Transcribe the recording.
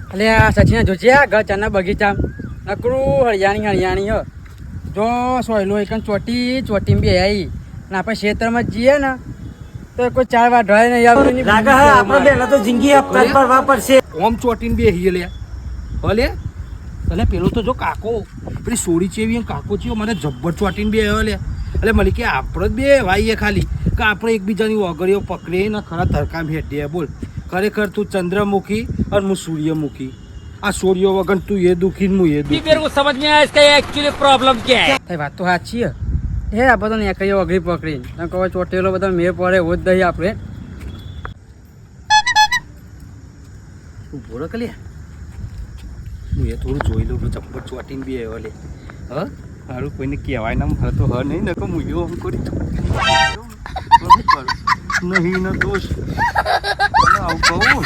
એટલે આ સચિન જોજે આ ઘર ચાના બગીચા નકરું હરિયાણી હો જો સોયલો એક ચોટી બી આવી ને આપણે ક્ષેત્રમાં જઈએ ને તો કોઈ 4 વાર ઢળે નહીં આવતું નહીં લાગે હા આપણે બેલા તો જિંદગી હપ્તા પર વાપરશે ઓમ ચોટીને બે હી લે ભલે અને પેલો તો જો કાકો પેલી સોડી ચેવી કાકો ચેવો મને જબ્બર ચોટીને બે આવ્યો લે એટલે મને કે આપણે જ બે વાઈએ ખાલી કે આપણે એકબીજાની ઓગળીઓ પકડીએ ને ખરા ધરકામ હેઠીએ બોલ ખરેખર તું ચંદ્રમુખી અને હું સૂર્યમુખી આ સૂર્યો વગર તું એ દુખી હું એ દુખી मेरे को समझ में आया इसका एक्चुअली प्रॉब्लम क्या है થઈ વાત તો સાચી હે આ બધા ને કઈ અઘરી પકડી તમે કહો ચોટેલો બધા મેળ પડે એવું જ દઈએ આપણે તું બોલો કે લે હું એ થોડું જોઈ લઉં કે ચપ્પર ચોટીને બી આવ્યો લે હ સારું કોઈને કહેવાય ના મારે તો હ નહીં નકો હું એવો આમ કરી નહીં ના દોષ આવું કહું